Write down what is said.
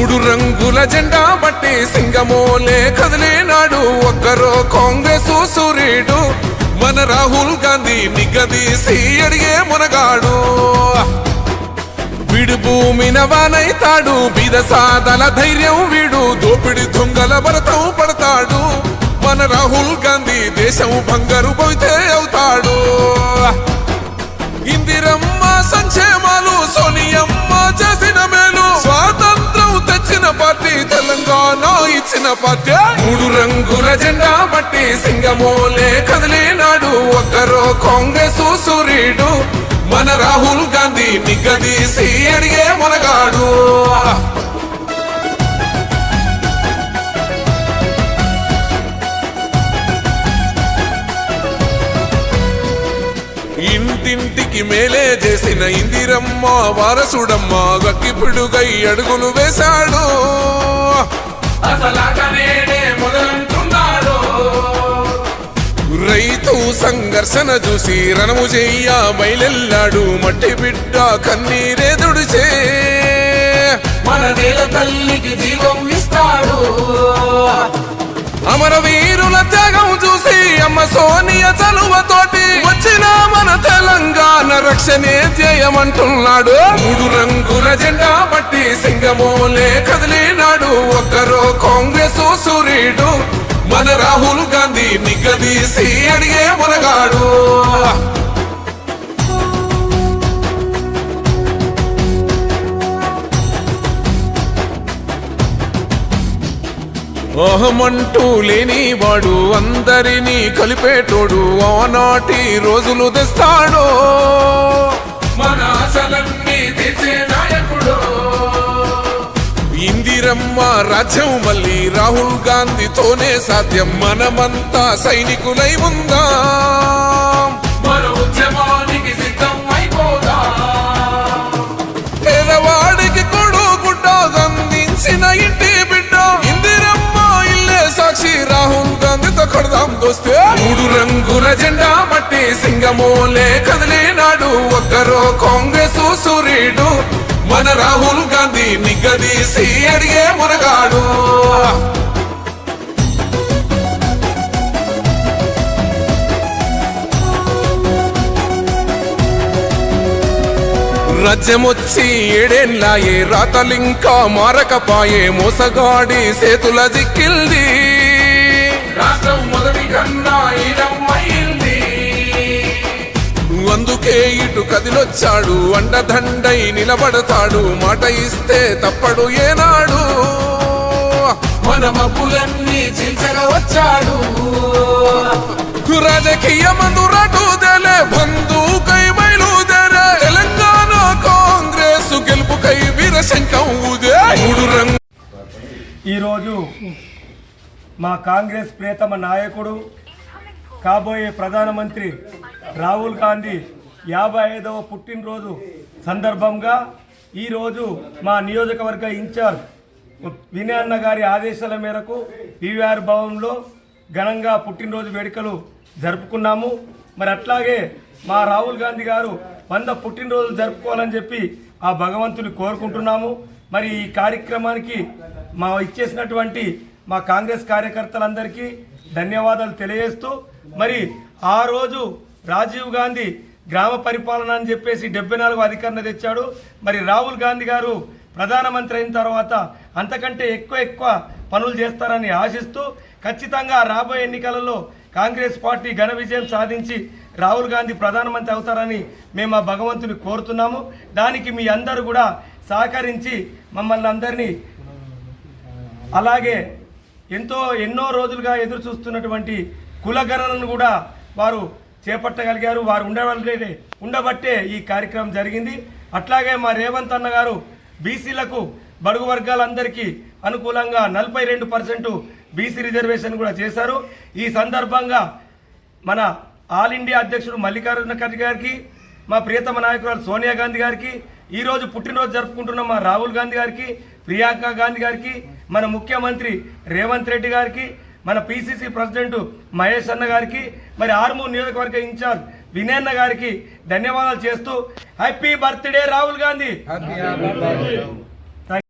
మూడు రంగుల జెండా బట్టి సింగమోలే కదిలేనాడు ఒక్కరో కాంగ్రెస్ సూర్యుడు మన రాహుల్ గాంధీ నిగదీసి అడిగే మునగాడు వీడు భూమిన వానైతాడు బీద సాదల ధైర్యం వీడు దోపిడి దొంగల భరతం పడతాడు మన రాహుల్ గాంధీ దేశం బంగారు పోతే అవుతాడు ఇందిరమ్మ సంక్షేమాలు సోనియమ్మ చేసిన మేలు స్వాతంత్రం తెచ్చిన పార్టీ తెలంగాణ ఇచ్చిన పార్టీ మూడు రంగుల జెండా బట్టి సింగమోలే కదిలేనాడు ఒక్కరో కాంగ్రెస్ సూర్యుడు మన రాహుల్ గాంధీ నిగదీసి అడిగే మునగాడు ఇంటింటికి మేలే చేసిన ఇందిరమ్మ వారసుడమ్మ గక్కిపిడుగై అడుగులు వేశాడు రైతు సంఘర్షణ చూసి రణము చెయ్య బయలెల్లాడు మట్టి బిడ్డ కన్నీరే దుడిచే మన నేల తల్లికి జీవం ఇస్తాడు అమరవీరుల త్యాగం చూసి అమ్మ సోనియ చలువతోటి వచ్చిన మన తెలంగాణ రక్షణే ధ్యేయమంటున్నాడు మూడు రంగుల జెండా బట్టి సింగమోలే కదిలేనాడు ఒక్కరో కాంగ్రెస్ సూర్యుడు మన రాహుల్ గాంధీ నిగదీసి అడిగే మునగాడు అహమంటూ లేనివాడు అందరినీ కలిపేటోడు ఆనాటి రోజులు తెస్తాడు మన ఆశలన్నీ తెచ్చే నాయకుడు ఇందిరమ్మ రాజ్యం మళ్ళీ రాహుల్ గాంధీతోనే సాధ్యం మనమంతా సైనికులై ఉందాం మన ఉద్యమానికి సిద్ధం అయిపోదా పేదవాడికి కొడుగుడ్డ అందించిన ఇంటి బిడ్డ సాక్షి రాహుల్ గాంధీతో కొడదాం దోస్తే మూడు రంగుల జెండా బట్టి సింగమోలే కదిలేనాడు ఒక్కరో కాంగ్రెస్ సూర్యుడు మన రాహుల్ గాంధీ నిగదీసి అడిగే మునగాడు రాజ్యమొచ్చి ఏడేళ్ళాయే రాతలింకా మారకపాయే మోసగాడి సేతుల జిక్కిల్ది రాష్ట్రం మొదటి కన్నా ఈడమ్మైంది అందుకే ఇటు కదిలొచ్చాడు అండదండై నిలబడతాడు మాట ఇస్తే తప్పడు ఏనాడు మన మబ్బులన్నీ చీల్చగా వచ్చాడు రాజకీయ మందురాటు దేలే బంధుకై బయలుదేరే తెలంగాణ కాంగ్రెస్ గెలుపుకై వీరశంఖం ఊదే మూడు రంగు ఈరోజు మా కాంగ్రెస్ ప్రియతమ నాయకుడు కాబోయే ప్రధానమంత్రి రాహుల్ గాంధీ 55వ పుట్టినరోజు సందర్భంగా ఈరోజు మా నియోజకవర్గ ఇన్ఛార్జ్ వినయ్ అన్న గారి ఆదేశాల మేరకు పీవీఆర్ భవన్లో ఘనంగా పుట్టినరోజు వేడుకలు జరుపుకున్నాము. మరి అట్లాగే మా రాహుల్ గాంధీ గారు 100 పుట్టినరోజులు జరుపుకోవాలని చెప్పి ఆ భగవంతుని కోరుకుంటున్నాము. మరి ఈ కార్యక్రమానికి మా ఇచ్చేసినటువంటి మా కాంగ్రెస్ కార్యకర్తలందరికీ ధన్యవాదాలు తెలియజేస్తూ మరి ఆ రోజు రాజీవ్ గాంధీ గ్రామ పరిపాలన అని చెప్పేసి 74 అధికారణ తెచ్చాడు. మరి రాహుల్ గాంధీ గారు ప్రధానమంత్రి అయిన తర్వాత అంతకంటే ఎక్కువ పనులు చేస్తారని ఆశిస్తూ ఖచ్చితంగా రాబోయే ఎన్నికలలో కాంగ్రెస్ పార్టీ ఘన విజయం సాధించి రాహుల్ గాంధీ ప్రధానమంత్రి అవుతారని మేము ఆ భగవంతుని కోరుతున్నాము. దానికి మీ అందరూ కూడా సహకరించి మమ్మల్ని అందరినీ అలాగే ఎన్నో రోజులుగా ఎదురు చూస్తున్నటువంటి కులగణనను కూడా వారు చేపట్టగలిగారు. వారు ఉండబట్టే ఈ కార్యక్రమం జరిగింది. అట్లాగే మా రేవంత్ అన్న గారు బీసీలకు బడుగు వర్గాలందరికీ అనుకూలంగా 42% బీసీ రిజర్వేషన్ కూడా చేశారు. ఈ సందర్భంగా మన ఆల్ ఇండియా అధ్యక్షుడు మల్లికార్జున ఖర్గే గారికి, మా ప్రియతమ నాయకురాలు సోనియా గాంధీ గారికి, ఈరోజు పుట్టినరోజు జరుపుకుంటున్న మా రాహుల్ గాంధీ గారికి, ప్రియాంక గాంధీ గారికి, మన ముఖ్యమంత్రి రేవంత్ రెడ్డి గారికి, మన పిసిసి ప్రెసిడెంట్ మహేష్ అన్న గారికి, మరి ఆర్మూర్ నియోజకవర్గ ఇన్ఛార్జ్ వినయ్ అన్న గారికి ధన్యవాదాలు చేస్తూ హ్యాపీ బర్త్డే రాహుల్ గాంధీ.